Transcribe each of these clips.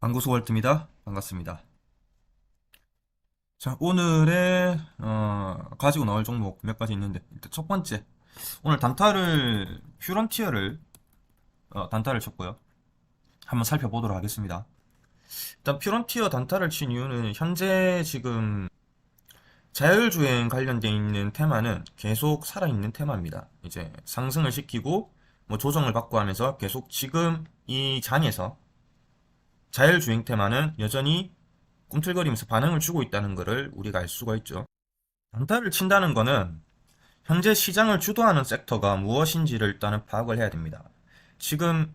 방구소 월트입니다. 반갑습니다. 자, 오늘의 가지고 나올 종목 몇 가지 있는데 일단 첫 번째, 오늘 단타를 퓨런티어를 단타를 쳤고요. 한번 살펴보도록 하겠습니다. 일단 퓨런티어 단타를 친 이유는 현재 지금 자율주행 관련돼 있는 테마는 계속 살아있는 테마입니다. 이제 상승을 시키고 뭐 조정을 받고 하면서 계속 지금 이 장에서 자율주행 테마는 여전히 꿈틀거리면서 반응을 주고 있다는 것을 우리가 알 수가 있죠. 단타를 친다는 것은 현재 시장을 주도하는 섹터가 무엇인지를 일단은 파악을 해야 됩니다. 지금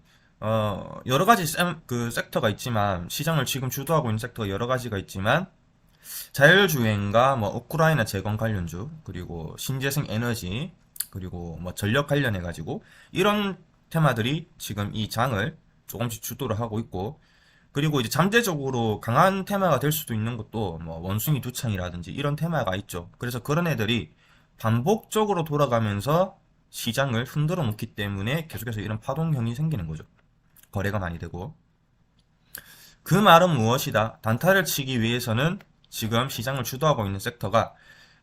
여러 가지 그 섹터가 있지만 시장을 지금 주도하고 있는 섹터가 여러 가지가 있지만 자율주행과 뭐 우크라이나 재건 관련주 그리고 신재생 에너지 그리고 뭐 전력 관련해 가지고 이런 테마들이 지금 이 장을 조금씩 주도를 하고 있고, 그리고 이제 잠재적으로 강한 테마가 될 수도 있는 것도 뭐 원숭이 두창이라든지 이런 테마가 있죠. 그래서 그런 애들이 반복적으로 돌아가면서 시장을 흔들어 놓기 때문에 계속해서 이런 파동형이 생기는 거죠. 거래가 많이 되고. 그 말은 무엇이다? 단타를 치기 위해서는 지금 시장을 주도하고 있는 섹터가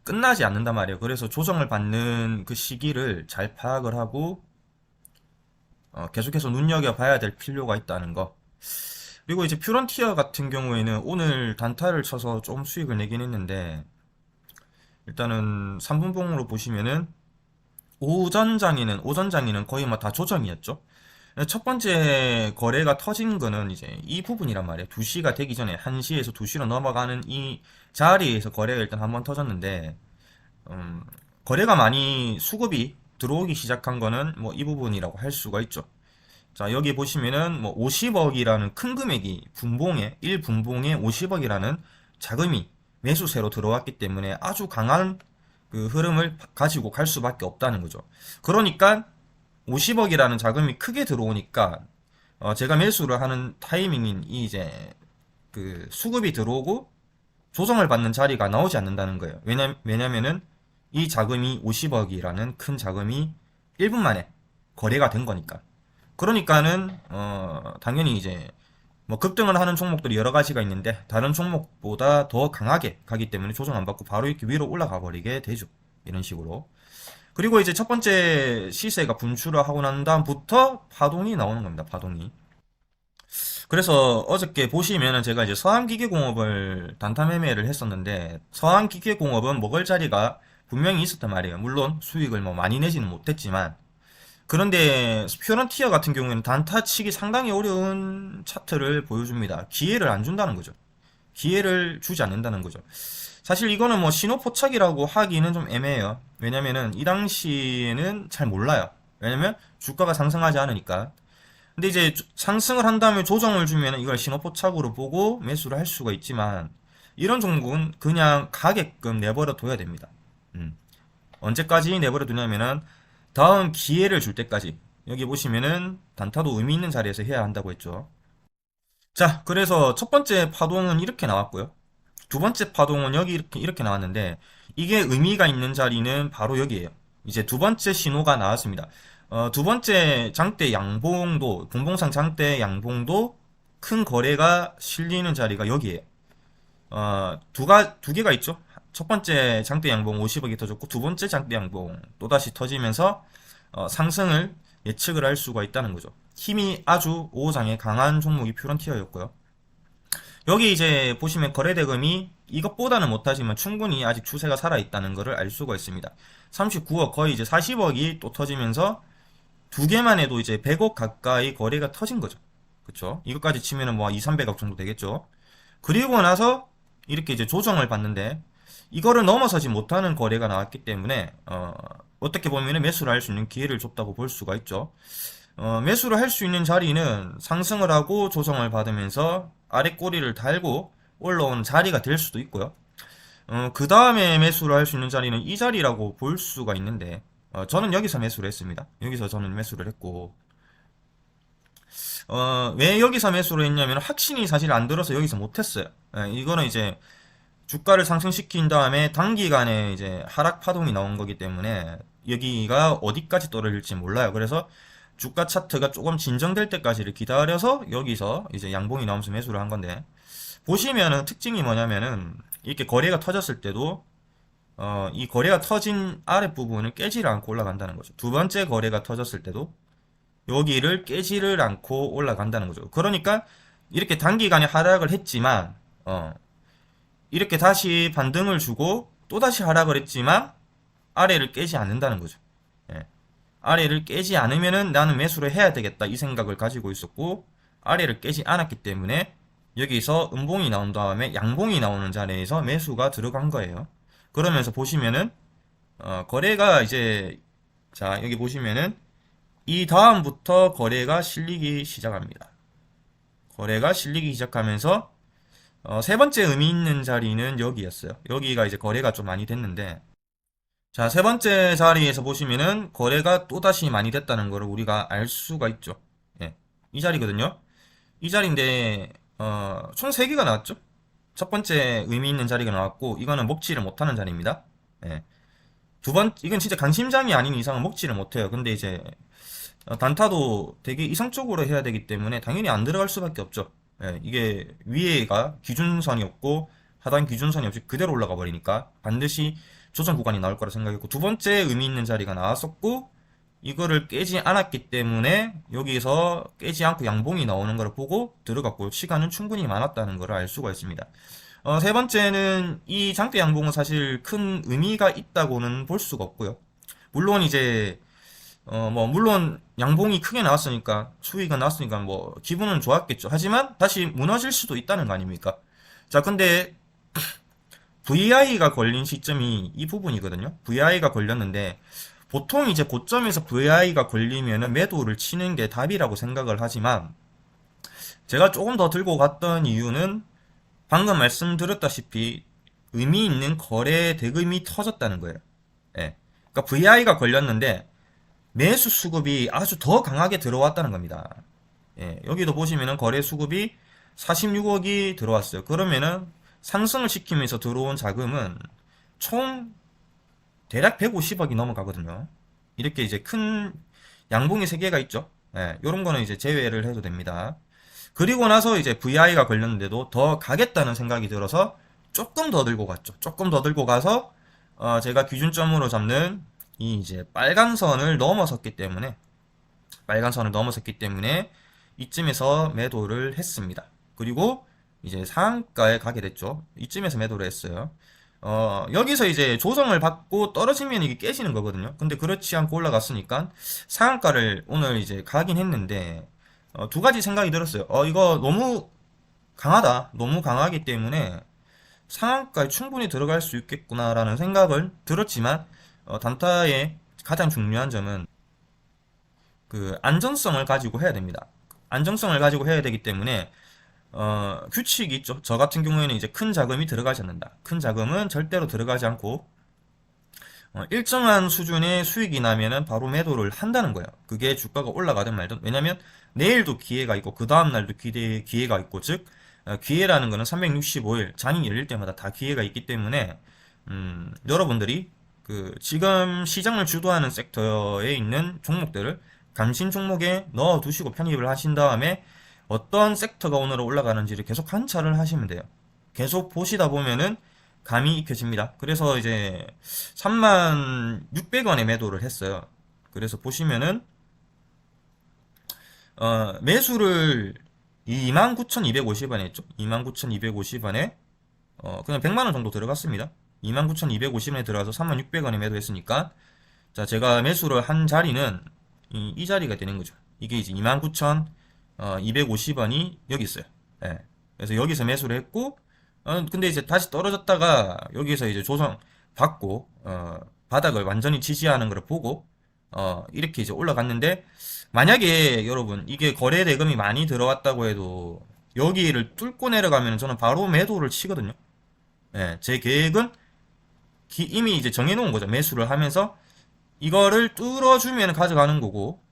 끝나지 않는단 말이에요. 그래서 조정을 받는 그 시기를 잘 파악을 하고 계속해서 눈여겨봐야 될 필요가 있다는 거. 그리고 이제 퓨런티어 같은 경우에는 오늘 단타를 쳐서 좀 수익을 내긴 했는데, 일단은 3분봉으로 보시면은 오전 장에는 거의 뭐 다 조정이었죠. 첫 번째 거래가 터진 거는 이제 이 부분이란 말이에요. 2시가 되기 전에 1시에서 2시로 넘어가는 이 자리에서 거래가 일단 한번 터졌는데, 음, 거래가 많이 수급이 들어오기 시작한 거는 뭐 이 부분이라고 할 수가 있죠. 자, 여기 보시면은 뭐 50억이라는 큰 금액이 분봉에 1분봉에 50억이라는 자금이 매수세로 들어왔기 때문에 아주 강한 그 흐름을 가지고 갈 수밖에 없다는 거죠. 그러니까 50억이라는 자금이 크게 들어오니까 제가 매수를 하는 타이밍인 이 이제 그 수급이 들어오고 조정을 받는 자리가 나오지 않는다는 거예요. 왜냐면은 이 자금이 50억이라는 큰 자금이 1분 만에 거래가 된 거니까. 그러니까는 당연히 이제 뭐 급등을 하는 종목들이 여러 가지가 있는데 다른 종목보다 더 강하게 가기 때문에 조정 안 받고 바로 이렇게 위로 올라가 버리게 되죠. 이런 식으로. 그리고 이제 첫 번째 시세가 분출을 하고 난 다음부터 파동이 나오는 겁니다. 파동이. 그래서 어저께 보시면은 제가 이제 서한기계공업을 단타 매매를 했었는데, 서한기계공업은 먹을 자리가 분명히 있었단 말이에요. 물론 수익을 뭐 많이 내지는 못했지만. 그런데 퓨런티어 같은 경우에는 단타 치기 상당히 어려운 차트를 보여줍니다. 기회를 안 준다는 거죠. 기회를 주지 않는다는 거죠. 사실 이거는 뭐 신호 포착이라고 하기는 좀 애매해요. 왜냐면은 이 당시에는 잘 몰라요. 왜냐면 주가가 상승하지 않으니까. 근데 이제 상승을 한 다음에 조정을 주면 이걸 신호 포착으로 보고 매수를 할 수가 있지만, 이런 종목은 그냥 가게끔 내버려 둬야 됩니다. 음. 언제까지 내버려 두냐면은 다음 기회를 줄 때까지. 여기 보시면은 단타도 의미 있는 자리에서 해야 한다고 했죠. 자, 그래서 첫 번째 파동은 이렇게 나왔고요. 두 번째 파동은 여기 이렇게 나왔는데, 이게 의미가 있는 자리는 바로 여기에요. 이제 두 번째 신호가 나왔습니다. 두 번째 장대 양봉도, 분봉상 장대 양봉도 큰 거래가 실리는 자리가 여기에요. 두 개가 있죠. 첫 번째 장대 양봉 50억이 터졌고, 두 번째 장대 양봉 또다시 터지면서 상승을 예측을 할 수가 있다는 거죠. 힘이 아주 5장에 강한 종목이 퓨런티어였고요. 여기 이제 보시면 거래대금이 이것보다는 못하지만 충분히 아직 추세가 살아있다는 것을 알 수가 있습니다. 39억, 거의 이제 40억이 또 터지면서 두 개만 해도 이제 100억 가까이 거래가 터진 거죠. 그쵸? 이것까지 치면은 뭐 2, 300억 정도 되겠죠. 그리고 나서 이렇게 이제 조정을 받는데, 이거를 넘어서지 못하는 거래가 나왔기 때문에 어떻게 보면 매수를 할 수 있는 기회를 줬다고 볼 수가 있죠. 매수를 할 수 있는 자리는 상승을 하고 조정을 받으면서 아래 꼬리를 달고 올라온 자리가 될 수도 있고요. 그 다음에 매수를 할 수 있는 자리는 이 자리라고 볼 수가 있는데, 저는 여기서 매수를 했습니다. 여기서 저는 매수를 했고, 왜 여기서 매수를 했냐면 확신이 사실 안 들어서 여기서 못했어요. 이거는 이제 주가를 상승시킨 다음에 단기간에 이제 하락 파동이 나온 거기 때문에 여기가 어디까지 떨어질지 몰라요. 그래서 주가 차트가 조금 진정될 때까지를 기다려서 여기서 이제 양봉이 나오면서 매수를 한 건데, 보시면은 특징이 뭐냐면은 이렇게 거래가 터졌을 때도 이 거래가 터진 아랫부분을 깨지를 않고 올라간다는 거죠. 두 번째 거래가 터졌을 때도 여기를 깨지를 않고 올라간다는 거죠. 그러니까 이렇게 단기간에 하락을 했지만 이렇게 다시 반등을 주고 또다시 하락을 했지만 아래를 깨지 않는다는 거죠. 예. 아래를 깨지 않으면은 나는 매수를 해야 되겠다 이 생각을 가지고 있었고, 아래를 깨지 않았기 때문에 여기서 음봉이 나온 다음에 양봉이 나오는 자리에서 매수가 들어간 거예요. 그러면서 보시면은 거래가 이제, 자 여기 보시면은 이 다음부터 거래가 실리기 시작합니다. 거래가 실리기 시작하면서 세 번째 의미 있는 자리는 여기였어요. 여기가 이제 거래가 좀 많이 됐는데, 자, 세 번째 자리에서 보시면은 거래가 또다시 많이 됐다는 것을 우리가 알 수가 있죠. 예. 이 자리거든요. 이 자리인데, 총 3개가 나왔죠. 첫 번째 의미 있는 자리가 나왔고, 이거는 먹지를 못하는 자리입니다. 예. 이건 진짜 강심장이 아닌 이상은 먹지를 못해요. 근데 이제, 단타도 되게 이성적으로 해야 되기 때문에 당연히 안 들어갈 수밖에 없죠. 예, 이게 위에가 기준선이 없고 하단 기준선이 없이 그대로 올라가 버리니까 반드시 조정 구간이 나올 거라 생각했고, 두 번째 의미 있는 자리가 나왔었고 이거를 깨지 않았기 때문에 여기서 깨지 않고 양봉이 나오는 걸 보고 들어갔고, 시간은 충분히 많았다는 걸 알 수가 있습니다. 세 번째는 이 장대 양봉은 사실 큰 의미가 있다고는 볼 수가 없고요. 물론 이제 물론 양봉이 크게 나왔으니까, 수위가 나왔으니까 뭐 기분은 좋았겠죠. 하지만 다시 무너질 수도 있다는 거 아닙니까? 자, 근데 VI가 걸린 시점이 이 부분이거든요. VI가 걸렸는데 보통 이제 고점에서 VI가 걸리면은 매도를 치는 게 답이라고 생각을 하지만, 제가 조금 더 들고 갔던 이유는 방금 말씀드렸다시피 의미 있는 거래 대금이 터졌다는 거예요. 예. 그러니까 VI가 걸렸는데 매수 수급이 아주 더 강하게 들어왔다는 겁니다. 예, 여기도 보시면은 거래 수급이 46억이 들어왔어요. 그러면은 상승을 시키면서 들어온 자금은 총 대략 150억이 넘어가거든요. 이렇게 이제 큰 양봉이 3개가 있죠. 예, 요런 거는 이제 제외를 해도 됩니다. 그리고 나서 이제 VI가 걸렸는데도 더 가겠다는 생각이 들어서 조금 더 들고 갔죠. 조금 더 들고 가서 제가 기준점으로 잡는 이 이제 빨간 선을 넘어섰기 때문에 이쯤에서 매도를 했습니다. 그리고 이제 상한가에 가게 됐죠. 이쯤에서 매도를 했어요. 여기서 이제 조정을 받고 떨어지면 이게 깨지는 거거든요. 근데 그렇지 않고 올라갔으니까 상한가를 오늘 이제 가긴 했는데, 두 가지 생각이 들었어요. 이거 너무 강하다. 너무 강하기 때문에 상한가에 충분히 들어갈 수 있겠구나라는 생각을 들었지만, 단타의 가장 중요한 점은 그 안전성을 가지고 해야 됩니다. 안정성을 가지고 해야 되기 때문에 규칙이 있죠. 저 같은 경우에는 이제 큰 자금이 들어가지 않는다. 큰 자금은 절대로 들어가지 않고 일정한 수준의 수익이 나면은 바로 매도를 한다는 거예요. 그게 주가가 올라가든 말든. 왜냐면 내일도 기회가 있고 그 다음날도 기회가 있고, 즉 기회라는 거는 365일 장이 열릴 때마다 다 기회가 있기 때문에 여러분들이 그 지금 시장을 주도하는 섹터에 있는 종목들을 감신 종목에 넣어 두시고 편입을 하신 다음에 어떤 섹터가 오늘 올라가는지를 계속 관찰을 하시면 돼요. 계속 보시다 보면은 감이 익혀집니다. 그래서 이제 36,600원에 매도를 했어요. 그래서 보시면은 매수를 29,250원에 했죠. 29,250원에 그냥 100만원 정도 들어갔습니다. 29,250원에 들어가서 36,600원에 매도했으니까, 자, 제가 매수를 한 자리는 이 자리가 되는 거죠. 이게 이제 29,250원이 여기 있어요. 예. 그래서 여기서 매수를 했고, 근데 이제 다시 떨어졌다가 여기서 이제 조정 받고, 바닥을 완전히 지지하는 걸 보고, 이렇게 이제 올라갔는데, 만약에 여러분, 이게 거래 대금이 많이 들어왔다고 해도 여기를 뚫고 내려가면 저는 바로 매도를 치거든요. 예, 제 계획은 이미 이제 정해놓은 거죠. 매수를 하면서 이거를 뚫어주면 가져가는 거고,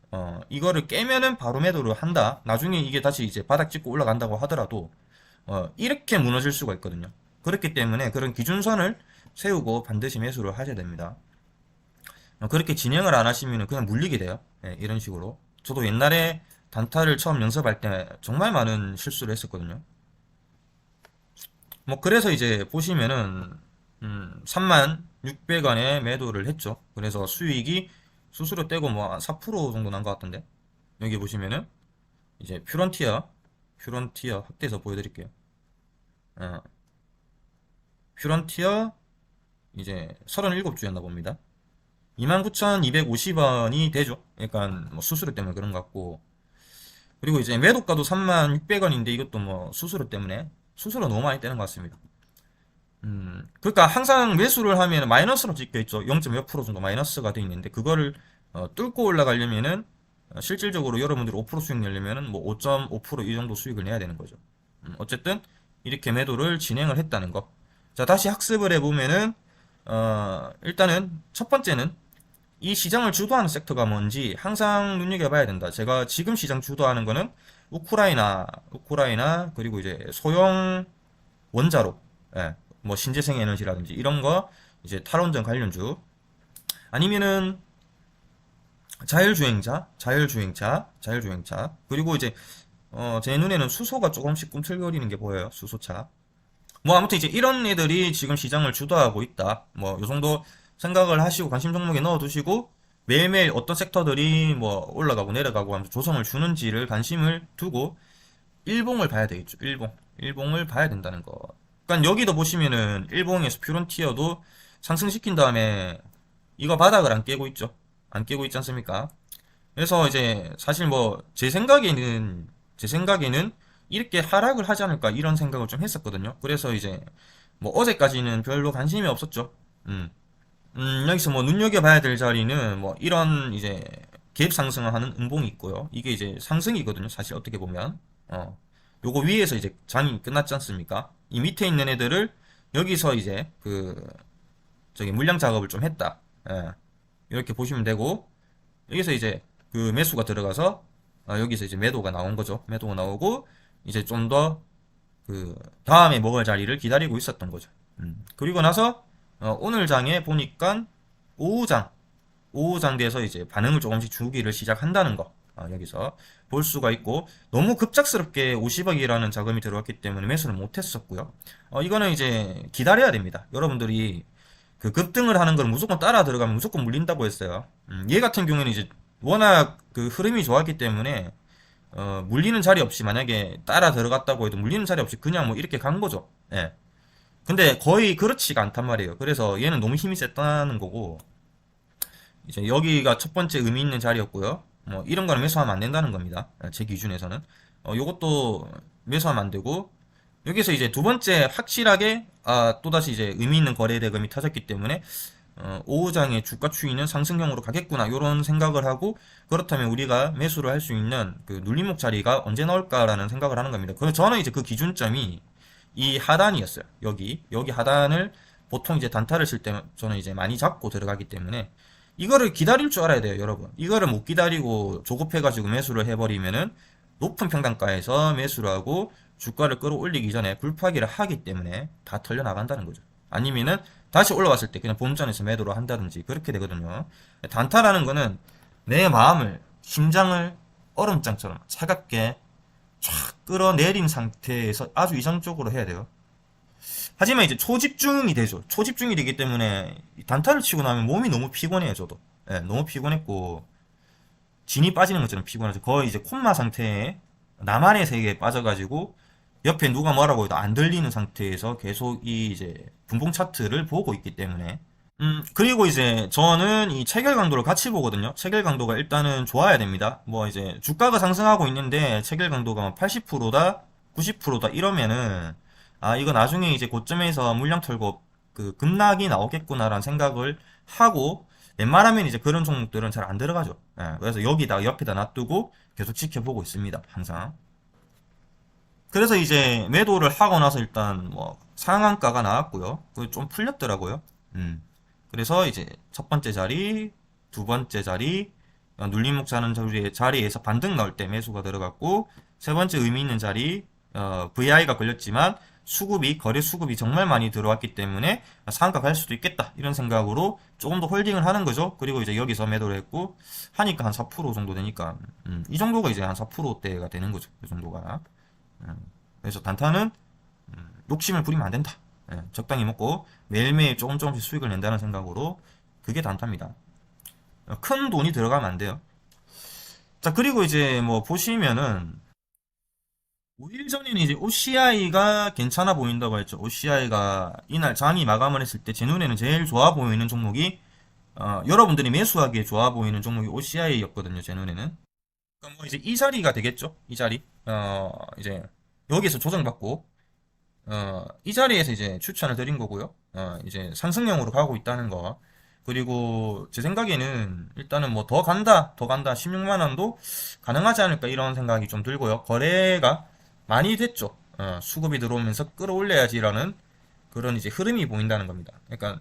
이거를 깨면은 바로 매도를 한다. 나중에 이게 다시 이제 바닥 찍고 올라간다고 하더라도, 이렇게 무너질 수가 있거든요. 그렇기 때문에 그런 기준선을 세우고 반드시 매수를 하셔야 됩니다. 그렇게 진행을 안 하시면 그냥 물리게 돼요. 예, 이런 식으로. 저도 옛날에 단타를 처음 연습할 때 정말 많은 실수를 했었거든요. 뭐 그래서 이제 보시면은 36,000원에 매도를 했죠. 그래서 수익이 수수료 떼고 뭐 4% 정도 난 것 같던데. 여기 보시면은 이제 퓨런티어 확대해서 보여드릴게요. 어, 퓨런티어 이제 37주였나 봅니다. 29,250원이 되죠. 그러니까 뭐 수수료 때문에 그런 것 같고. 그리고 이제 매도가도 36,000원인데 이것도 뭐 수수료 때문에 수수료 너무 많이 떼는 것 같습니다. 그러니까 항상 매수를 하면 마이너스로 찍혀 있죠. 0. 몇 프로 정도 마이너스가 돼 있는데 그거를 뚫고 올라가려면은 실질적으로 여러분들이 5% 수익 내려면은 뭐 5.5%이 정도 수익을 내야 되는 거죠. 어쨌든 이렇게 매도를 진행을 했다는 거. 자, 다시 학습을 해보면은 일단은 첫 번째는 이 시장을 주도하는 섹터가 뭔지 항상 눈여겨봐야 된다. 제가 지금 시장 주도하는 거는 우크라이나 그리고 이제 소형 원자로, 예, 뭐 신재생 에너지라든지 이런 거 이제 탈원전 관련주 아니면은 자율주행차 그리고 이제 제 눈에는 수소가 조금씩 꿈틀거리는 게 보여요. 수소차. 뭐 아무튼 이제 이런 애들이 지금 시장을 주도하고 있다. 뭐 요 정도 생각을 하시고 관심 종목에 넣어두시고 매일매일 어떤 섹터들이 뭐 올라가고 내려가고 하면서 조성을 주는지를 관심을 두고 일봉을 봐야 되겠죠. 일봉을 봐야 된다는 거. 그러니까 여기도 보시면은 일봉에서 퓨런티어도 상승시킨 다음에 이거 바닥을 안 깨고 있죠. 안 깨고 있지 않습니까? 그래서 이제 사실 뭐 제 생각에는 이렇게 하락을 하지 않을까 이런 생각을 좀 했었거든요. 그래서 이제 뭐 어제까지는 별로 관심이 없었죠. 음. 여기서 뭐 눈여겨봐야 될 자리는 뭐 이런 이제 갭 상승을 하는 음봉이 있고요. 이게 이제 상승이거든요. 사실 어떻게 보면. 요거 위에서 이제 장이 끝났지 않습니까? 이 밑에 있는 애들을 여기서 이제 저기 물량 작업을 좀 했다. 예. 이렇게 보시면 되고 여기서 이제 그 매수가 들어가서 여기서 이제 매도가 나온 거죠. 매도가 나오고 이제 좀 더 다음에 먹을 자리를 기다리고 있었던 거죠. 그리고 나서 오늘 장에 보니까 오후장 오후장 돼서 이제 반응을 조금씩 주기를 시작한다는 거 여기서 볼 수가 있고 너무 급작스럽게 50억이라는 자금이 들어왔기 때문에 매수를 못했었고요. 이거는 이제 기다려야 됩니다. 여러분들이 그 급등을 하는 걸 무조건 따라 들어가면 무조건 물린다고 했어요. 얘 같은 경우에는 이제 워낙 그 흐름이 좋았기 때문에 물리는 자리 없이 만약에 따라 들어갔다고 해도 물리는 자리 없이 그냥 뭐 이렇게 간 거죠. 예. 근데 거의 그렇지가 않단 말이에요. 그래서 얘는 너무 힘이 셌다는 거고 이제 여기가 첫 번째 의미 있는 자리였고요. 뭐 이런 거는 매수하면 안 된다는 겁니다. 제 기준에서는 요것도 매수하면 안 되고 여기서 이제 두 번째 확실하게 또다시 이제 의미 있는 거래 대금이 터졌기 때문에 오후장의 주가 추이는 상승형으로 가겠구나 이런 생각을 하고 그렇다면 우리가 매수를 할 수 있는 그 눌림목 자리가 언제 나올까라는 생각을 하는 겁니다. 그래서 저는 이제 그 기준점이 이 하단이었어요. 여기 하단을 보통 이제 단타를 칠 때 저는 이제 많이 잡고 들어가기 때문에 이거를 기다릴 줄 알아야 돼요, 여러분. 이거를 못 기다리고 조급해가지고 매수를 해버리면은 높은 평단가에서 매수를 하고 주가를 끌어올리기 전에 굴파기를 하기 때문에 다 털려 나간다는 거죠. 아니면은 다시 올라갔을 때 그냥 본전에서 매도를 한다든지 그렇게 되거든요. 단타라는 거는 내 마음을, 심장을 얼음장처럼 차갑게 촥 끌어내린 상태에서 아주 이상적으로 해야 돼요. 하지만 이제 초집중이 되죠. 초집중이 되기 때문에 단타를 치고 나면 몸이 너무 피곤해요, 저도. 예, 너무 피곤했고, 진이 빠지는 것처럼 피곤하죠. 거의 이제 콤마 상태에 나만의 세계에 빠져가지고, 옆에 누가 뭐라고 해도 안 들리는 상태에서 계속 이 이제 분봉 차트를 보고 있기 때문에. 그리고 이제 저는 이 체결 강도를 같이 보거든요. 체결 강도가 일단은 좋아야 됩니다. 뭐 이제 주가가 상승하고 있는데 체결 강도가 80%다, 90%다 이러면은 이거 나중에 이제 고점에서 물량 털고 그 급락이 나오겠구나라는 생각을 하고 웬만하면 이제 그런 종목들은 잘 안 들어가죠. 예, 그래서 여기다 옆에다 놔두고 계속 지켜보고 있습니다. 항상. 그래서 이제 매도를 하고 나서 일단 뭐 상한가가 나왔고요. 그 좀 풀렸더라고요. 음. 그래서 이제 첫 번째 자리, 두 번째 자리, 눌림목 자는 자리에서 반등 나올 때 매수가 들어갔고 세 번째 의미 있는 자리, VI가 걸렸지만 거래 수급이 정말 많이 들어왔기 때문에 상한가 갈 수도 있겠다. 이런 생각으로 조금 더 홀딩을 하는 거죠. 그리고 이제 여기서 매도를 했고, 하니까 한 4% 정도 되니까, 이 정도가 이제 한 4%대가 되는 거죠. 이 정도가. 그래서 단타는 욕심을 부리면 안 된다. 적당히 먹고 매일매일 조금씩 수익을 낸다는 생각으로 그게 단타입니다. 큰 돈이 들어가면 안 돼요. 자, 그리고 이제 뭐 보시면은 5일 전에는 이제 OCI가 괜찮아 보인다고 했죠. OCI가 이날 장이 마감을 했을 때 제 눈에는 제일 좋아 보이는 종목이 여러분들이 매수하기에 좋아 보이는 종목이 OCI였거든요. 제 눈에는. 그러니까 뭐 이제 이 자리가 되겠죠. 이 자리. 이제 여기서 조정받고 이 자리에서 이제 추천을 드린 거고요. 이제 상승형으로 가고 있다는 거. 그리고 제 생각에는 일단은 뭐 더 간다, 16만 원도 가능하지 않을까 이런 생각이 좀 들고요. 거래가 많이 됐죠. 수급이 들어오면서 끌어올려야지라는 그런 이제 흐름이 보인다는 겁니다. 그러니까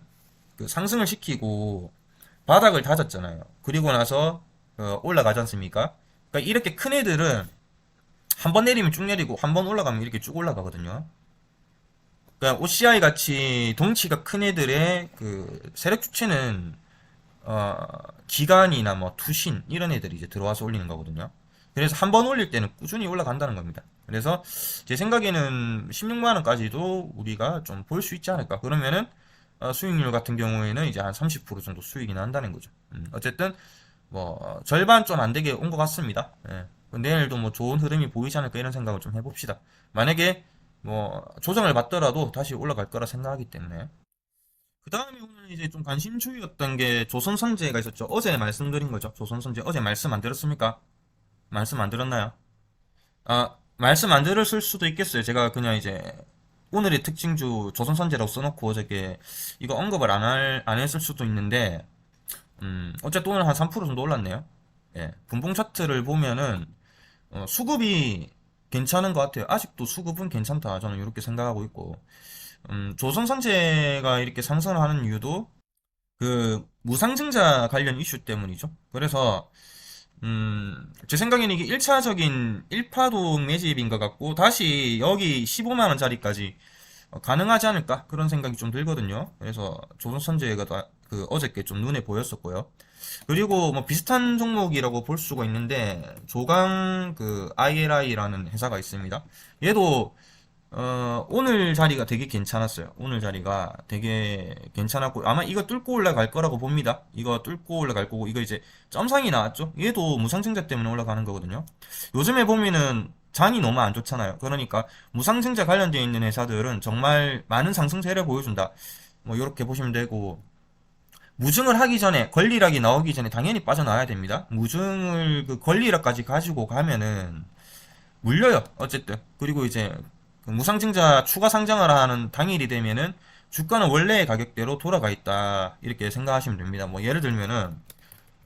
그 상승을 시키고 바닥을 다졌잖아요. 그리고 나서 올라가지 않습니까? 그러니까 이렇게 큰 애들은 한 번 내리면 쭉 내리고 한 번 올라가면 이렇게 쭉 올라가거든요. 그러니까 OCI 같이 덩치가 큰 애들의 그 세력 주체는 어, 기관이나 뭐 투신 이런 애들이 이제 들어와서 올리는 거거든요. 그래서 한 번 올릴 때는 꾸준히 올라간다는 겁니다. 그래서 제 생각에는 16만 원까지도 우리가 좀 볼 수 있지 않을까. 그러면은 수익률 같은 경우에는 이제 한 30% 정도 수익이 난다는 거죠. 어쨌든 뭐 절반 좀 안 되게 온 것 같습니다. 예. 내일도 뭐 좋은 흐름이 보이지 않을까 이런 생각을 좀 해봅시다. 만약에 뭐 조정을 받더라도 다시 올라갈 거라 생각하기 때문에. 그 다음에 오늘 이제 좀 관심주의였던 게 조선선제가 있었죠. 어제 말씀드린 거죠. 조선선제 어제 말씀 안 들었습니까? 말씀 안 들었나요? 말씀 안 들었을 수도 있겠어요. 제가 그냥 이제 오늘의 특징주 조선선제라고 써놓고 어저께 이거 언급을 안 했을 수도 있는데 어쨌든 오늘 한 3% 정도 올랐네요. 예, 분봉 차트를 보면은 수급이 괜찮은 것 같아요. 아직도 수급은 괜찮다. 저는 이렇게 생각하고 있고 조선선제가 이렇게 상승을 하는 이유도 그 무상증자 관련 이슈 때문이죠. 그래서 제 생각에는 이게 1차적인 1파동 매집인 것 같고 다시 여기 15만 원짜리까지 가능하지 않을까 그런 생각이 좀 들거든요. 그래서 조선선제가 그 어저께 좀 눈에 보였었고요. 그리고 뭐 비슷한 종목이라고 볼 수가 있는데 조강 그 ILI라는 회사가 있습니다. 얘도 오늘 자리가 되게 괜찮았어요. 오늘 자리가 되게 괜찮았고, 아마 이거 뚫고 올라갈 거라고 봅니다. 이거 뚫고 올라갈 거고, 이거 이제 점상이 나왔죠? 얘도 무상증자 때문에 올라가는 거거든요. 요즘에 보면은 장이 너무 안 좋잖아요. 그러니까 무상증자 관련되어 있는 회사들은 정말 많은 상승세를 보여준다. 뭐, 이렇게 보시면 되고, 무증을 하기 전에, 권리락이 나오기 전에 당연히 빠져나와야 됩니다. 무증을 그 권리락까지 가지고 가면은, 물려요. 어쨌든. 그리고 이제 그 무상증자 추가 상장을 하는 당일이 되면은 주가는 원래의 가격대로 돌아가 있다. 이렇게 생각하시면 됩니다. 뭐 예를 들면은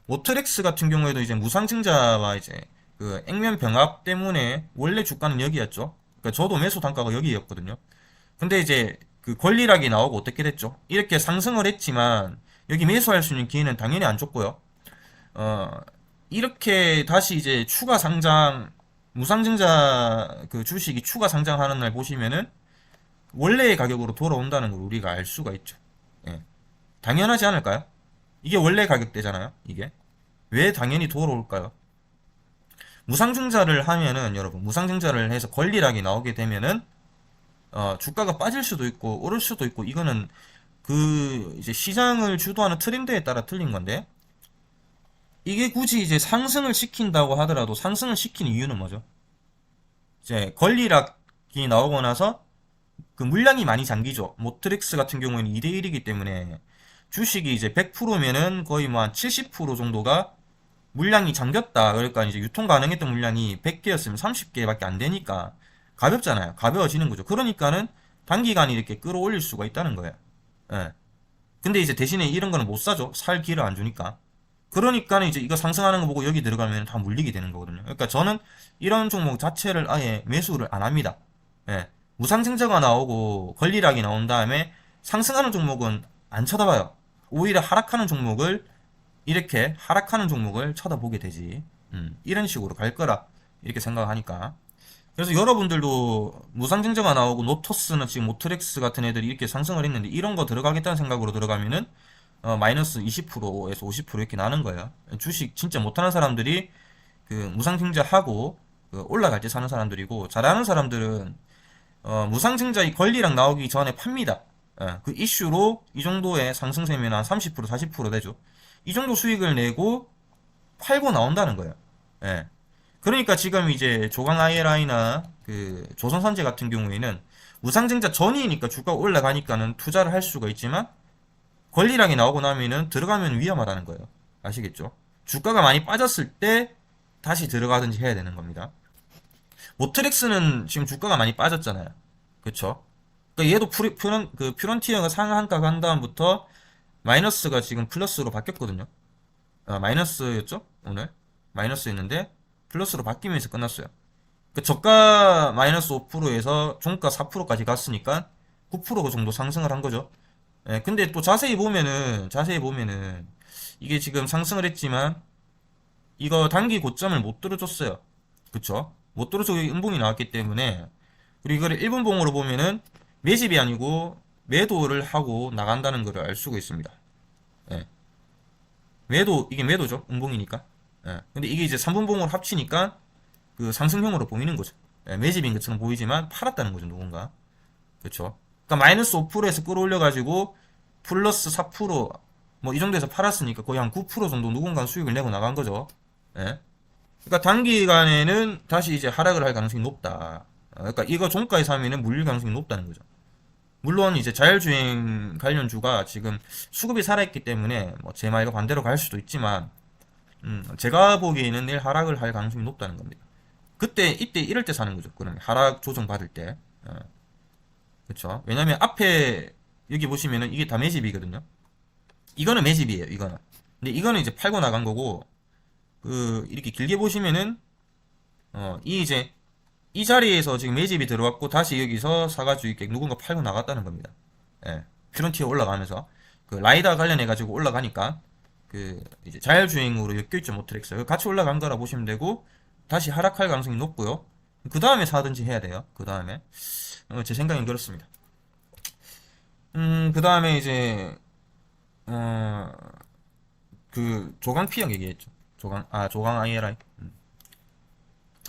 모트렉스 같은 경우에도 이제 무상증자와 이제 그 액면 병합 때문에 원래 주가는 여기였죠. 그러니까 저도 매수 단가가 여기였거든요. 근데 이제 그 권리락이 나오고 어떻게 됐죠? 이렇게 상승을 했지만 여기 매수할 수 있는 기회는 당연히 안 줬고요. 어, 이렇게 다시 이제 추가 상장, 무상증자 그 주식이 추가 상장하는 날 보시면은 원래의 가격으로 돌아온다는 걸 우리가 알 수가 있죠. 예. 당연하지 않을까요? 이게 원래 가격대잖아요. 이게. 왜 당연히 돌아올까요? 무상증자를 하면은 여러분, 무상증자를 해서 권리락이 나오게 되면은 주가가 빠질 수도 있고 오를 수도 있고 이거는 그 이제 시장을 주도하는 트렌드에 따라 틀린 건데 이게 굳이 이제 상승을 시킨다고 하더라도 상승을 시키는 이유는 뭐죠? 이제 권리락이 나오고 나서 그 물량이 많이 잠기죠. 모트렉스 같은 경우에는 2대1이기 때문에 주식이 이제 100%면은 거의 뭐 한 70% 정도가 물량이 잠겼다. 그러니까 이제 유통 가능했던 물량이 100개였으면 30개밖에 안 되니까 가볍잖아요. 가벼워지는 거죠. 그러니까는 단기간에 이렇게 끌어올릴 수가 있다는 거예요. 예. 근데 이제 대신에 이런 거는 못 사죠. 살 기회를 안 주니까. 그러니까 이제 이거 상승하는 거 보고 여기 들어가면 다 물리게 되는 거거든요. 그러니까 저는 이런 종목 자체를 아예 매수를 안 합니다. 예. 무상증자가 나오고 권리락이 나온 다음에 상승하는 종목은 안 쳐다봐요. 오히려 하락하는 종목을 이렇게 하락하는 종목을 쳐다보게 되지. 이런 식으로 갈 거라 이렇게 생각하니까. 그래서 여러분들도 무상증자가 나오고 노토스는 지금 모트렉스 같은 애들이 이렇게 상승을 했는데 이런 거 들어가겠다는 생각으로 들어가면은 마이너스 20%에서 50% 이렇게 나는 거예요. 주식 진짜 못하는 사람들이 그 무상증자하고 그 올라갈 때 사는 사람들이고 잘하는 사람들은 무상증자 이 권리랑 나오기 전에 팝니다. 그 이슈로 이 정도의 상승세면 한 30% 40% 되죠. 이 정도 수익을 내고 팔고 나온다는 거예요. 예. 그러니까 지금 이제 조강 ILI나 그 조선산재 같은 경우에는 무상증자 전이니까 주가가 올라가니까는 투자를 할 수가 있지만 권리량이 나오고 나면은 들어가면 위험하다는 거예요. 아시겠죠? 주가가 많이 빠졌을 때 다시 들어가든지 해야 되는 겁니다. 모트렉스는 지금 주가가 많이 빠졌잖아요. 그쵸? 그러니까 얘도 퓨런티어가 상한가 간 다음부터 마이너스가 지금 플러스로 바뀌었거든요. 마이너스였죠? 오늘? 마이너스였는데 플러스로 바뀌면서 끝났어요. 그 저가 마이너스 5%에서 종가 4%까지 갔으니까 9% 정도 상승을 한 거죠. 예, 근데 또 자세히 보면은 이게 지금 상승을 했지만 이거 단기 고점을 못 뚫어줬어요. 그쵸? 못 뚫어줘 음봉이 나왔기 때문에 그리고 이거를 일분봉으로 보면은 매집이 아니고 매도를 하고 나간다는 것을 알 수가 있습니다. 예. 이게 매도죠. 음봉이니까. 예. 근데 이게 이제 3분봉으로 합치니까 그 상승형으로 보이는 거죠. 예, 매집인 것처럼 보이지만 팔았다는 거죠, 누군가. 그쵸? 그러니까 마이너스 5%에서 끌어올려가지고 플러스 4%뭐 이 정도에서 팔았으니까 거의 한 9% 정도 누군가 수익을 내고 나간 거죠. 예. 그러니까 단기간에는 다시 이제 하락을 할 가능성이 높다. 그러니까 이거 종가에 사면은 물릴 가능성이 높다는 거죠. 물론 이제 자율주행 관련주가 지금 수급이 살아있기 때문에 뭐 제 말과 반대로 갈 수도 있지만 제가 보기에는 내일 하락을 할 가능성이 높다는 겁니다. 이때 이럴 때 사는 거죠. 그러면 하락 조정 받을 때. 그렇죠. 왜냐면 앞에 여기 보시면은 이게 다 매집이거든요. 이거는 매집이에요. 이거는. 근데 이거는 이제 팔고 나간 거고 이렇게 길게 보시면은 이제 이 자리에서 지금 매집이 들어왔고 다시 여기서 사가지고 이렇게 누군가 팔고 나갔다는 겁니다. 예. 퓨런티어 올라가면서 그 라이다 관련해 가지고 올라가니까 그 이제 자율주행으로 엮여있죠 모트렉스 같이 올라간 거라 보시면 되고 다시 하락할 가능성이 높고요. 그 다음에 사든지 해야 돼요. 그 다음에 제 생각엔 그렇습니다. 그 다음에 이제 어, 그 조강 피형 얘기했죠. 조강 ILI.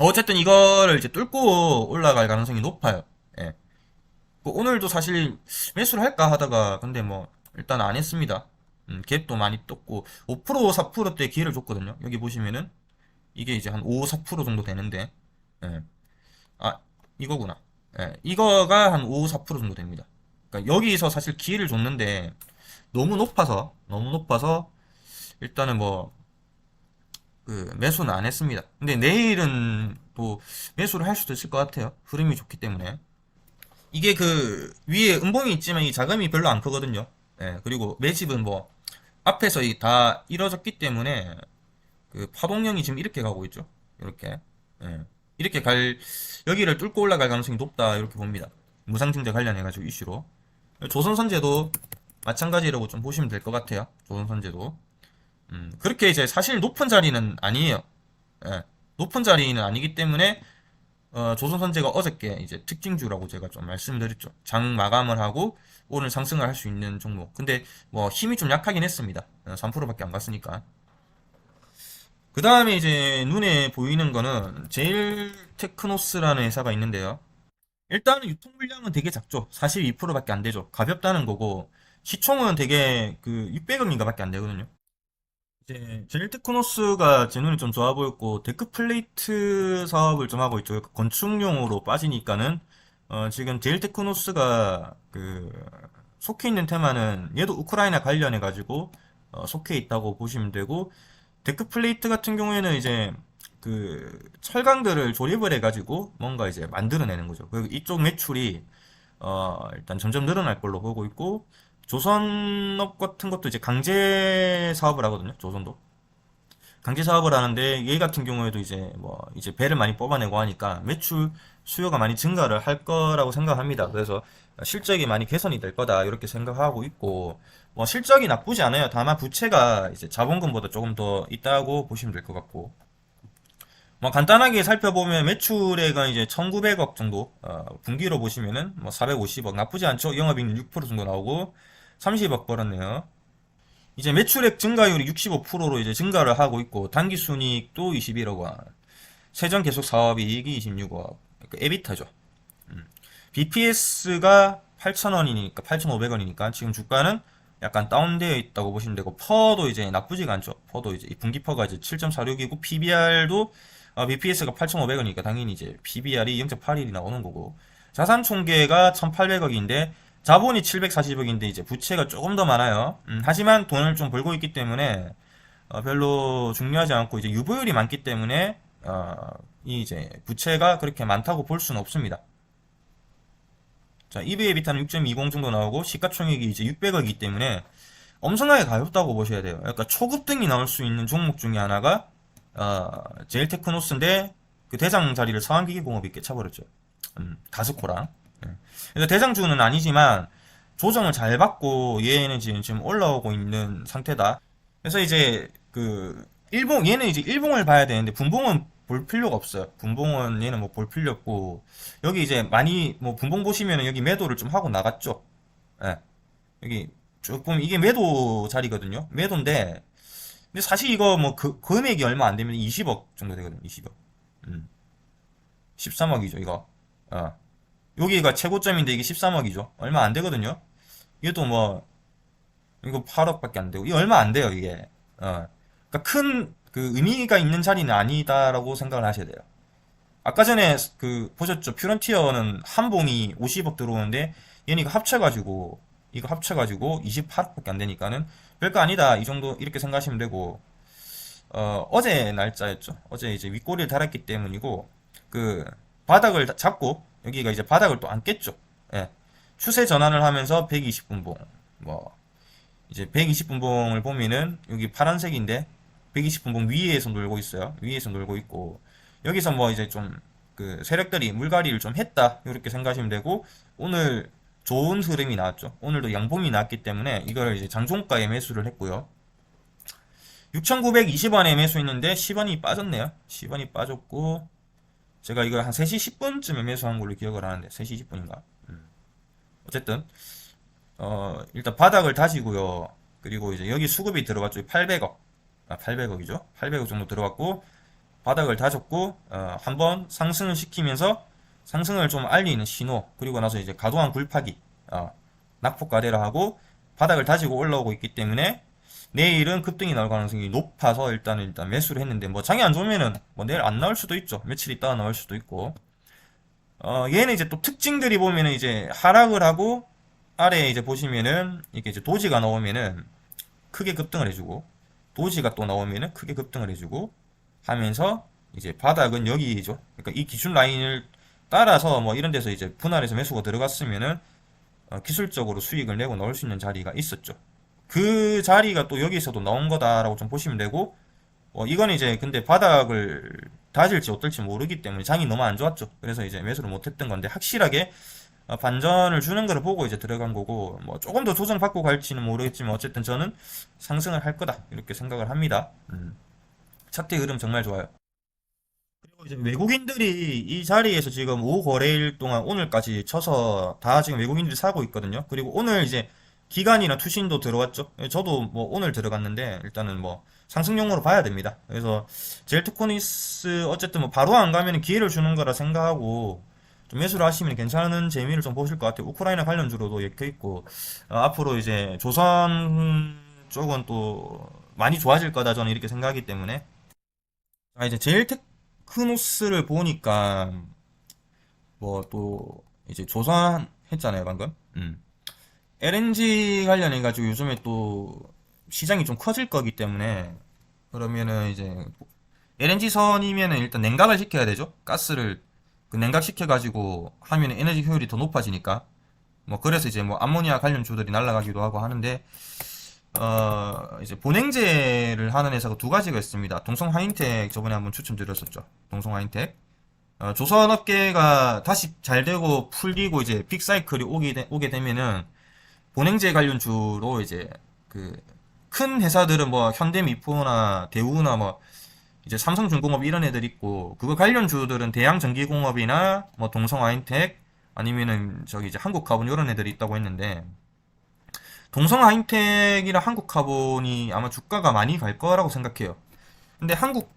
어쨌든 이거를 이제 뚫고 올라갈 가능성이 높아요. 예. 오늘도 사실 매수를 할까 하다가 근데 뭐 일단 안 했습니다. 갭도 많이 떴고 5% 4%대 기회를 줬거든요. 여기 보시면은 이게 이제 한 5, 4% 정도 되는데 예. 아 이거구나. 예. 이거가 한 5, 4% 정도 됩니다. 그러니까 여기서 사실 기회를 줬는데 너무 높아서 일단은 뭐 그 매수는 안 했습니다. 근데 내일은 또 매수를 할 수도 있을 것 같아요. 흐름이 좋기 때문에. 이게 그 위에 음봉이 있지만 이 자금이 별로 안 크거든요. 예, 그리고 매집은 뭐 앞에서 다 이뤄졌기 때문에 그 파동형이 지금 이렇게 가고 있죠. 이렇게. 예. 이렇게 여기를 뚫고 올라갈 가능성이 높다. 이렇게 봅니다. 무상증자 관련해가지고 이슈로. 조선선제도 마찬가지라고 좀 보시면 될 것 같아요. 조선선제도. 그렇게 이제 사실 높은 자리는 아니에요. 예. 높은 자리는 아니기 때문에 조선선제가 어저께 이제 특징주라고 제가 좀 말씀드렸죠. 장 마감을 하고 오늘 상승을 할 수 있는 종목. 근데 뭐 힘이 좀 약하긴 했습니다. 3%밖에 안 갔으니까. 그 다음에 이제 눈에 보이는 거는 제일테크노스라는 회사가 있는데요. 일단은 유통 물량은 되게 작죠. 42%밖에 안 되죠. 가볍다는 거고 시총은 되게 그 600억인가 밖에 안 되거든요. 이제 제일테크노스가 제 눈에 좀 좋아 보였고 데크 플레이트 사업을 좀 하고 있죠. 건축용으로 빠지니까는 지금 제일테크노스가 그 속해 있는 테마는 얘도 우크라이나 관련해 가지고 속해 있다고 보시면 되고 데크 플레이트 같은 경우에는 이제 그 철강들을 조립을 해 가지고 뭔가 이제 만들어내는 거죠. 그리고 이쪽 매출이 일단 점점 늘어날 걸로 보고 있고 조선업 같은 것도 이제 강제 사업을 하거든요. 조선도. 강제 사업을 하는데 얘 같은 경우에도 이제 뭐 이제 배를 많이 뽑아내고 하니까 매출 수요가 많이 증가를 할 거라고 생각합니다. 그래서 실적이 많이 개선이 될 거다 이렇게 생각하고 있고 뭐 실적이 나쁘지 않아요. 다만 부채가 이제 자본금보다 조금 더 있다고 보시면 될 것 같고 뭐 간단하게 살펴보면 매출액은 이제 1900억 정도, 분기로 보시면은 뭐 450억 나쁘지 않죠. 영업이익률 6% 정도 나오고 30억 벌었네요. 이제 매출액 증가율이 65%로 이제 증가를 하고 있고 당기순이익도 21억 원, 세전 계속 사업이익이 26억, 그러니까 에비타죠. BPS가 8,000원이니까 8,500원이니까 지금 주가는 약간 다운되어 있다고 보시면 되고 퍼도 이제 나쁘지가 않죠. 퍼도 이제 분기 퍼가 이제 7.46이고 PBR도 BPS가 8,500원이니까 당연히 이제 PBR이 0.81이 나오는 거고 자산 총계가 1,800억인데 자본이 740억인데 이제 부채가 조금 더 많아요. 하지만 돈을 좀 벌고 있기 때문에 별로 중요하지 않고 이제 유보율이 많기 때문에 이 이제 부채가 그렇게 많다고 볼 수는 없습니다. 자, EV 에비타는 6.20 정도 나오고 시가총액이 이제 600억이기 때문에 엄청나게 가볍다고 보셔야 돼요. 그러니까 초급등이 나올 수 있는 종목 중에 하나가 제일테크노스인데 그 대장 자리를 서한기계공업이 깨쳐버렸죠. 다스코랑. 예. 그래서 대장주는 아니지만 조정을 잘 받고 얘는 지금 올라오고 있는 상태다. 그래서 이제 그 일봉 얘는 이제 일봉을 봐야 되는데 분봉은 볼 필요가 없어요. 분봉은 얘는 뭐 볼 필요 없고 여기 이제 많이 뭐 분봉 보시면은 여기 매도를 좀 하고 나갔죠. 예. 여기 조금 이게 매도 자리거든요. 매도인데 근데 사실 이거 뭐 그 금액이 얼마 안 되면 20억 정도 되거든요. 20억. 13억이죠, 이거. 어. 여기가 최고점인데 이게 13억이죠. 얼마 안 되거든요. 이것도 뭐 이거 8억밖에 안 되고 이거 얼마 안 돼요, 이게. 그러니까 큰 그 의미가 있는 자리는 아니다라고 생각을 하셔야 돼요. 아까 전에 그 보셨죠? 퓨런티어는 한 봉이 50억 들어오는데 얘는 이거 합쳐가지고 28억밖에 안 되니까는 별거 아니다 이 정도 이렇게 생각하시면 되고 어제 날짜였죠. 어제 이제 윗꼬리를 달았기 때문이고 그 바닥을 잡고 여기가 이제 바닥을 또 안 깼죠. 예. 추세 전환을 하면서 120분봉 뭐 이제 120분봉을 보면은 여기 파란색인데 120분봉 위에서 놀고 있어요. 위에서 놀고 있고 여기서 뭐 이제 좀 그 세력들이 물갈이를 좀 했다 이렇게 생각하시면 되고 오늘 좋은 흐름이 나왔죠. 오늘도 양봉이 나왔기 때문에 이걸 이제 장종가에 매수를 했고요. 6,920원에 매수했는데 10원이 빠졌네요. 10원이 빠졌고 제가 이걸 한 3시 10분쯤에 매수한 걸로 기억을 하는데 3시 10분인가? 어쨌든 일단 바닥을 다지고요. 그리고 이제 여기 수급이 들어갔죠. 800억. 800억이죠. 800억 정도 들어갔고 바닥을 다졌고 한번 상승을 시키면서 상승을 좀 알리는 신호 그리고 나서 이제 과도한 굴파기 낙폭과대를 하고 바닥을 다지고 올라오고 있기 때문에 내일은 급등이 나올 가능성이 높아서 일단 매수를 했는데 뭐 장이 안 좋으면은 뭐 내일 안 나올 수도 있죠. 며칠 있다가 나올 수도 있고 얘는 이제 또 특징들이 보면은 이제 하락을 하고 아래에 이제 보시면은 이게 이제 도지가 나오면은 크게 급등을 해주고 도지가 또 나오면은 크게 급등을 해주고 하면서 이제 바닥은 여기죠. 그러니까 이 기준 라인을 따라서 뭐 이런 데서 이제 분할해서 매수가 들어갔으면은 기술적으로 수익을 내고 나올 수 있는 자리가 있었죠. 그 자리가 또 여기서도 나온 거다라고 좀 보시면 되고 이건 이제 근데 바닥을 다질지 어떨지 모르기 때문에 장이 너무 안 좋았죠. 그래서 이제 매수를 못했던 건데 확실하게 반전을 주는 거를 보고 이제 들어간 거고 뭐 조금 더 조정받고 갈지는 모르겠지만 어쨌든 저는 상승을 할 거다 이렇게 생각을 합니다. 차트 흐름 정말 좋아요. 그리고 이제 외국인들이 이 자리에서 지금 5거래일 동안 오늘까지 쳐서 다 지금 외국인들이 사고 있거든요. 그리고 오늘 이제 기관이나 투신도 들어왔죠. 저도 뭐 오늘 들어갔는데 일단은 뭐 상승용으로 봐야 됩니다. 그래서 젤트코니스 어쨌든 뭐 바로 안 가면 기회를 주는 거라 생각하고 좀 매수를 하시면 괜찮은 재미를 좀 보실 것 같아요. 우크라이나 관련주로도 엮여 있고 앞으로 이제 조선 쪽은 또 많이 좋아질 거다 저는 이렇게 생각하기 때문에 이제 젤테크노스를 보니까 뭐 또 이제 조선 했잖아요 방금. LNG 관련해 가지고 요즘에 또 시장이 좀 커질 거기 때문에 그러면은 이제 LNG 선이면은 일단 냉각을 시켜야 되죠. 가스를 그 냉각 시켜 가지고 하면 에너지 효율이 더 높아지니까 뭐 그래서 이제 뭐 암모니아 관련주들이 날아가기도 하고 하는데 이제 보냉제를 하는 회사가 두 가지가 있습니다. 동성화인텍 저번에 한번 추천드렸었죠. 동성화인텍. 조선업계가 다시 잘 되고 풀리고 이제 빅사이클이 오게 되면은 보냉제 관련주로 이제 그 큰 회사들은 뭐 현대미포나 대우나 뭐 이제 삼성중공업 이런 애들 있고, 그거 관련 주들은 대양전기공업이나 뭐 동성하이텍 아니면은 저기 이제 한국카본 이런 애들이 있다고 했는데, 동성하이텍이나 한국카본이 아마 주가가 많이 갈 거라고 생각해요. 근데 한국카본이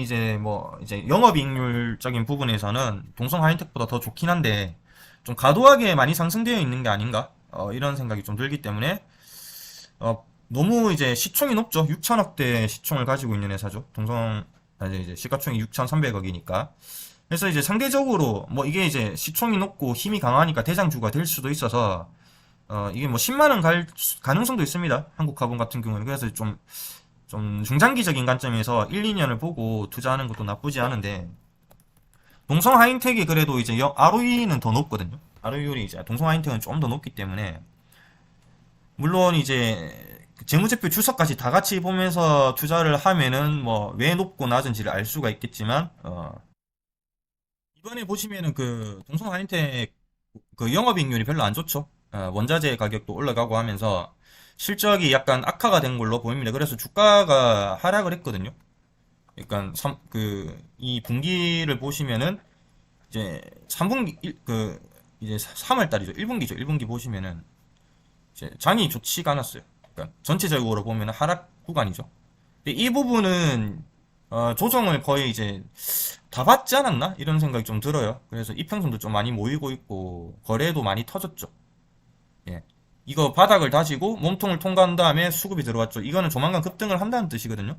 이제 뭐 이제 영업이익률적인 부분에서는 동성하이텍보다 더 좋긴 한데, 좀 과도하게 많이 상승되어 있는 게 아닌가? 이런 생각이 좀 들기 때문에 너무 이제 시총이 높죠. 6천억대 시총을 가지고 있는 회사죠. 아니, 이제 시가총이 6,300억이니까. 그래서 이제 상대적으로 뭐 이게 이제 시총이 높고 힘이 강하니까 대장주가 될 수도 있어서 이게 뭐 10만 원 갈 가능성도 있습니다. 한국가본 같은 경우는. 그래서 좀 중장기적인 관점에서 1, 2년을 보고 투자하는 것도 나쁘지 않은데, 동성하인텍이 그래도 이제 ROE는 더 높거든요. ROE율이 이제 동성하인텍은 좀 더 높기 때문에, 물론 이제 재무제표 출석까지 다 같이 보면서 투자를 하면은 뭐 왜 높고 낮은지를 알 수가 있겠지만, 이번에 보시면은 그 동성하인텍 그 영업이익률이 별로 안 좋죠. 원자재 가격도 올라가고 하면서 실적이 약간 악화가 된 걸로 보입니다. 그래서 주가가 하락을 했거든요. 그러니까 이 분기를 보시면은 이제 3분기 이제 3월 달이죠. 1분기죠. 1분기 보시면은 이제 장이 좋지가 않았어요. 그러니까 전체적으로 보면 하락 구간이죠. 근데 이 부분은 조정을 거의 이제 다 받지 않았나? 이런 생각이 좀 들어요. 그래서 이평선도 좀 많이 모이고 있고 거래도 많이 터졌죠. 예. 이거 바닥을 다지고 몸통을 통과한 다음에 수급이 들어왔죠. 이거는 조만간 급등을 한다는 뜻이거든요.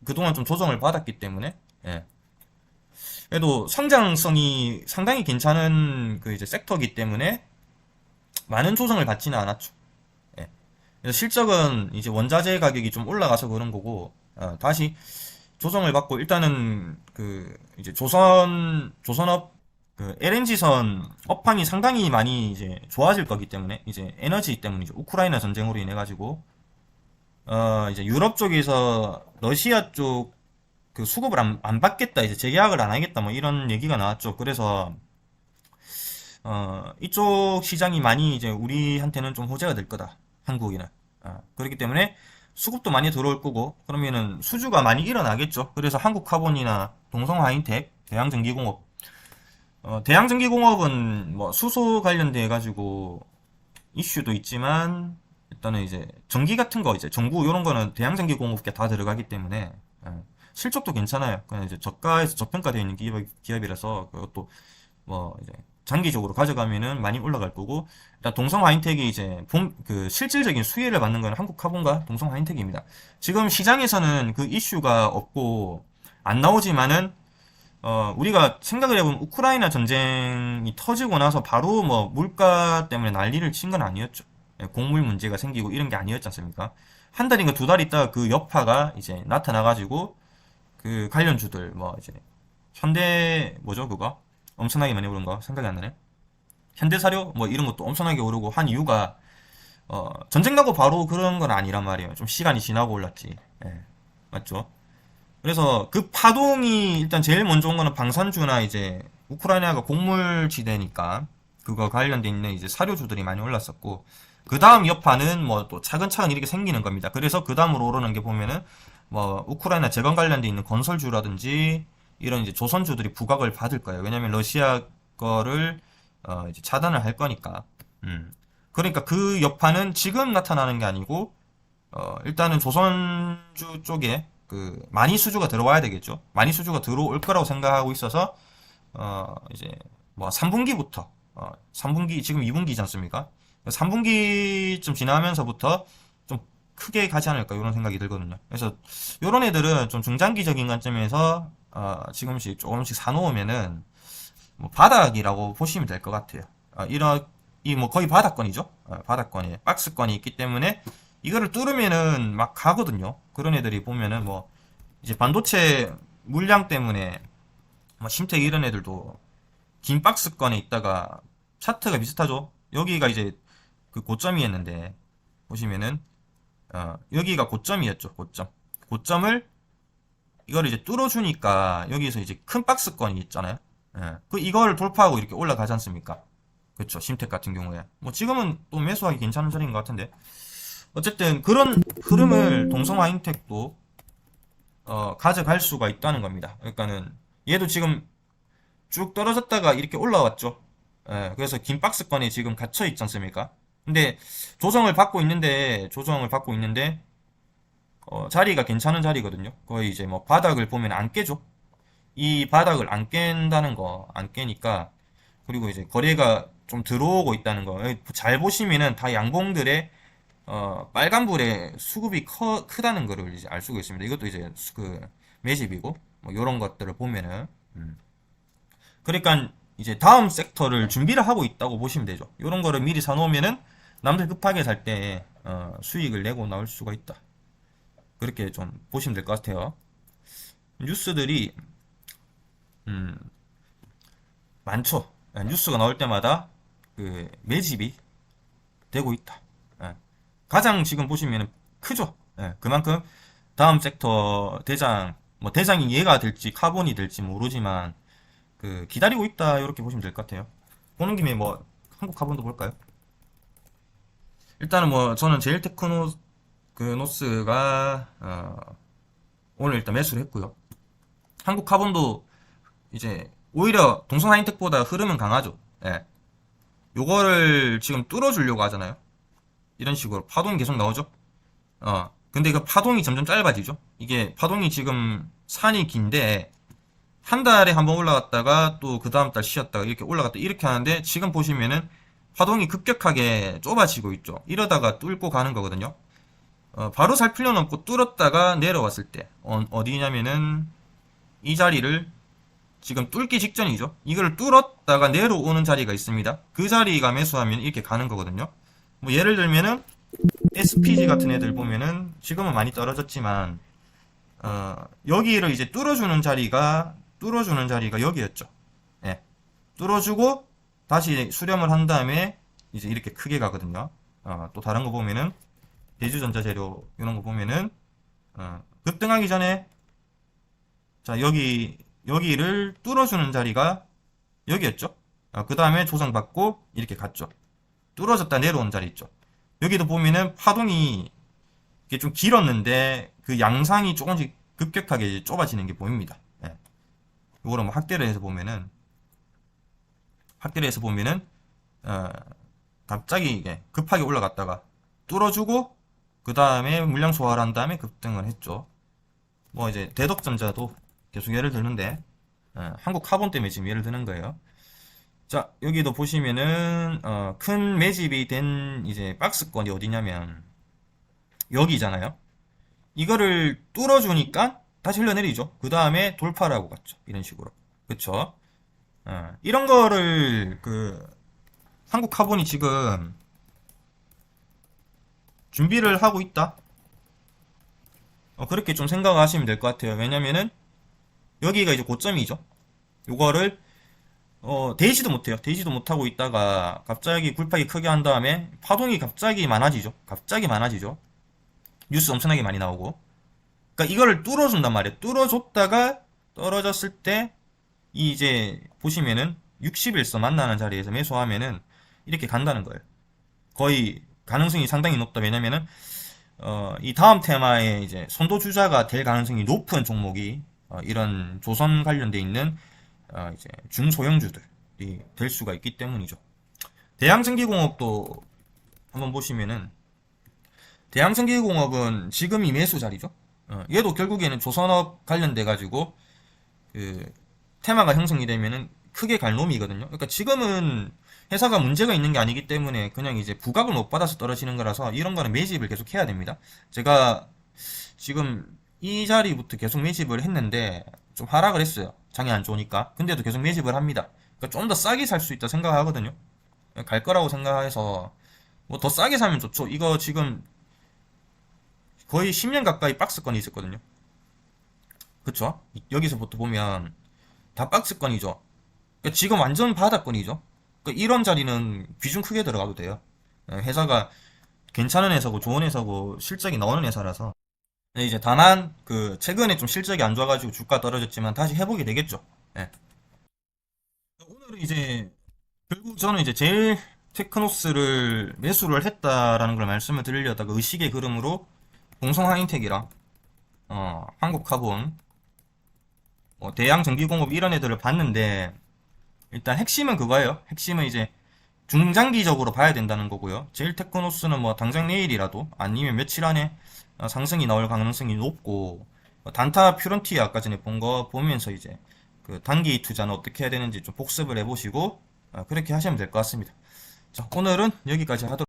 그동안 좀 조정을 받았기 때문에. 예. 그래도 성장성이 상당히 괜찮은 그 이제 섹터이기 때문에 많은 조정을 받지는 않았죠. 예. 그래서 실적은 이제 원자재 가격이 좀 올라가서 그런 거고, 다시 조정을 받고, 일단은 그 이제 조선업 그 LNG선 업황이 상당히 많이 이제 좋아질 거기 때문에, 이제 에너지 때문이죠. 우크라이나 전쟁으로 인해 가지고 이제 유럽 쪽에서 러시아 쪽 그 수급을 안 받겠다, 이제 재계약을 안 하겠다, 뭐 이런 얘기가 나왔죠. 그래서 이쪽 시장이 많이 이제 우리한테는 좀 호재가 될 거다. 한국이는. 그렇기 때문에 수급도 많이 들어올 거고, 그러면은 수주가 많이 일어나겠죠. 그래서 한국카본이나 동성하인텍, 대양전기공업, 대양전기공업은 뭐 수소 관련돼 가지고 이슈도 있지만, 일단은 이제 전기 같은 거 이제 전구 이런 거는 대양전기공업계 다 들어가기 때문에 실적도 괜찮아요. 그냥 이제 저가에서 저평가되어 있는 기업이라서 그것도 뭐 이제 장기적으로 가져가면은 많이 올라갈 거고, 일단 동성하인텍이 이제 그 실질적인 수혜를 받는 건 한국카본과 동성하인텍입니다. 지금 시장에서는 그 이슈가 없고 안 나오지만은 우리가 생각을 해보면 우크라이나 전쟁이 터지고 나서 바로 뭐 물가 때문에 난리를 친 건 아니었죠. 예, 곡물 문제가 생기고 이런 게 아니었지 않습니까? 한 달인가 두 달 있다가 그 여파가 이제 나타나가지고 그 관련주들 뭐 이제 현대 뭐죠 그거 엄청나게 많이 오른 거 생각이 안 나네. 현대사료 뭐 이런 것도 엄청나게 오르고 한 이유가 전쟁 나고 바로 그런 건 아니란 말이에요. 좀 시간이 지나고 올랐지. 예, 맞죠? 그래서 그 파동이 일단 제일 먼저 온 거는 방산주나 이제 우크라이나가 곡물지대니까 그거 관련돼 있는 이제 사료주들이 많이 올랐었고, 그 다음 여파는 뭐 또 차근차근 이렇게 생기는 겁니다. 그래서 그 다음으로 오르는 게 보면은 뭐 우크라이나 재건 관련돼 있는 건설주라든지 이런 이제 조선주들이 부각을 받을 거예요. 왜냐면 러시아 거를 이제 차단을 할 거니까. 그러니까 그 여파는 지금 나타나는 게 아니고 일단은 조선주 쪽에 그 많이 수주가 들어와야 되겠죠. 많이 수주가 들어올 거라고 생각하고 있어서 이제 뭐 3분기부터 3분기 지금 2분기지 않습니까? 3분기쯤 지나면서부터 좀 크게 가지 않을까 이런 생각이 들거든요. 그래서 이런 애들은 좀 중장기적인 관점에서 지금씩 조금씩 사놓으면은 뭐 바닥이라고 보시면 될 것 같아요. 이런 이 뭐 거의 바닥권이죠. 바닥권이 박스권이 있기 때문에 이거를 뚫으면은 막 가거든요. 그런 애들이 보면은 뭐 이제 반도체 물량 때문에 뭐 심택 이런 애들도 긴 박스권에 있다가 차트가 비슷하죠. 여기가 이제 그 고점이었는데 보시면은 여기가 고점이었죠. 고점을 이걸 이제 뚫어주니까 여기서 이제 큰 박스권이 있잖아요. 예. 그 이거를 돌파하고 이렇게 올라가지 않습니까? 그렇죠. 심택 같은 경우에 뭐 지금은 또 매수하기 괜찮은 자리인 것 같은데, 어쨌든 그런 흐름을 동성화인텍도 가져갈 수가 있다는 겁니다. 그러니까는 얘도 지금 쭉 떨어졌다가 이렇게 올라왔죠. 예, 그래서 긴 박스권에 지금 갇혀 있지 않습니까? 근데 조정을 받고 있는데 자리가 괜찮은 자리거든요. 거의 이제 뭐 바닥을 보면 안 깨죠. 이 바닥을 안 깬다는 거, 안 깨니까, 그리고 이제 거래가 좀 들어오고 있다는 거, 잘 보시면은 다 양봉들의 빨간불에 수급이 크다는 거를 이제 알 수가 있습니다. 이것도 이제 매집이고, 뭐 이런 것들을 보면은, 그러니까 이제 다음 섹터를 준비를 하고 있다고 보시면 되죠. 이런 거를 미리 사놓으면은 남들 급하게 살 때 수익을 내고 나올 수가 있다. 그렇게 좀 보시면 될 것 같아요. 뉴스들이 음, 많죠. 뉴스가 나올 때마다 그 매집이 되고 있다. 예. 가장 지금 보시면 크죠. 예. 그만큼 다음 섹터 대장, 뭐 대장이 얘가 될지 카본이 될지 모르지만 그 기다리고 있다 이렇게 보시면 될 것 같아요. 보는 김에 뭐 한국 카본도 볼까요? 일단은 뭐 저는 제일 테크노 그 노스가 오늘 일단 매수를 했고요. 한국 카본도 이제 오히려 동성 하이텍보다 흐름은 강하죠. 예. 요거를 지금 뚫어주려고 하잖아요. 이런 식으로 파동이 계속 나오죠. 근데 그 파동이 점점 짧아지죠. 이게 파동이 지금 산이 긴데 한 달에 한 번 올라갔다가 또 그 다음 달 쉬었다가 이렇게 올라갔다 이렇게 하는데 지금 보시면은 파동이 급격하게 좁아지고 있죠. 이러다가 뚫고 가는 거거든요. 바로 살 필요는 없고 뚫었다가 내려왔을 때 어디냐면은 이 자리를 지금 뚫기 직전이죠. 이걸 뚫었다가 내려오는 자리가 있습니다. 그 자리가 매수하면 이렇게 가는 거거든요. 뭐 예를 들면은 SPG 같은 애들 보면은 지금은 많이 떨어졌지만 여기를 이제 뚫어주는 자리가 여기였죠. 예. 뚫어주고 다시 수렴을 한 다음에 이제 이렇게 크게 가거든요. 또 다른 거 보면은 대주전자재료 이런 거 보면은 급등하기 전에 자 여기를 뚫어주는 자리가 여기였죠. 그 다음에 조정받고 이렇게 갔죠. 뚫어졌다 내려온 자리 있죠. 여기도 보면은 파동이 이게 좀 길었는데 그 양상이 조금씩 급격하게 좁아지는 게 보입니다. 예. 이거를 뭐 확대를 해서 보면은 어, 갑자기 이게 급하게 올라갔다가 뚫어주고 그 다음에 물량 소화를 한 다음에 급등을 했죠. 뭐 이제 대덕전자도 계속 예를 드는데 한국 카본 때문에 지금 예를 드는 거예요. 자, 여기도 보시면은 큰 매집이 된 이제 박스권이 어디냐면 여기잖아요. 이거를 뚫어주니까 다시 흘러내리죠. 그 다음에 돌파를 하고 갔죠. 이런 식으로. 그쵸? 이런 거를 한국 카본이 지금 준비를 하고 있다. 그렇게 좀 생각하시면 될 것 같아요. 왜냐면은 여기가 이제 고점이죠. 요거를 데이지도 못해요. 데이지도 못하고 있다가 갑자기 굴팍이 크게 한 다음에 파동이 갑자기 많아지죠. 갑자기 많아지죠. 뉴스 엄청나게 많이 나오고. 그러니까 이거를 뚫어준단 말이에요. 뚫어줬다가 떨어졌을 때 이제 보시면은 60일선 만나는 자리에서 매수하면은 이렇게 간다는 거예요. 거의 가능성이 상당히 높다. 왜냐면은 이 다음 테마에 이제 선도주자가 될 가능성이 높은 종목이 이런 조선 관련돼 있는 이제 중소형주들이 될 수가 있기 때문이죠. 대양전기공업도 한번 보시면은 대양전기공업은 지금이 매수 자리죠. 얘도 결국에는 조선업 관련돼 가지고 그 테마가 형성이 되면은 크게 갈 놈이거든요. 그러니까 지금은 회사가 문제가 있는 게 아니기 때문에 그냥 이제 부각을 못 받아서 떨어지는 거라서 이런 거는 매집을 계속 해야 됩니다. 제가 지금 이 자리부터 계속 매집을 했는데 좀 하락을 했어요. 장이 안 좋으니까. 근데도 계속 매집을 합니다. 그러니까 좀 더 싸게 살 수 있다 생각하거든요. 갈 거라고 생각해서 뭐 더 싸게 사면 좋죠. 이거 지금 거의 10년 가까이 박스권이 있었거든요. 그쵸? 여기서부터 보면 다 박스권이죠. 그러니까 지금 완전 바닥권이죠. 그러니까 이런 자리는 비중 크게 들어가도 돼요. 회사가 괜찮은 회사고 좋은 회사고 실적이 나오는 회사라서. 이제 다만 최근에 좀 실적이 안 좋아가지고 주가 떨어졌지만 다시 회복이 되겠죠. 예. 오늘은 이제 결국 저는 이제 제일 테크노스를 매수를 했다라는 걸 말씀을 드리려다가 의식의 흐름으로 동성하인텍이랑 한국카본, 대양전기공업 이런 애들을 봤는데, 일단 핵심은 그거예요. 핵심은 이제 중장기적으로 봐야 된다는 거고요. 제일 테크노스는 뭐 당장 내일이라도 아니면 며칠 안에 상승이 나올 가능성이 높고, 단타 퓨런티어 아까 전에 본 거 보면서 이제 그 단기 투자는 어떻게 해야 되는지 좀 복습을 해보시고 그렇게 하시면 될 것 같습니다. 자, 오늘은 여기까지 하도록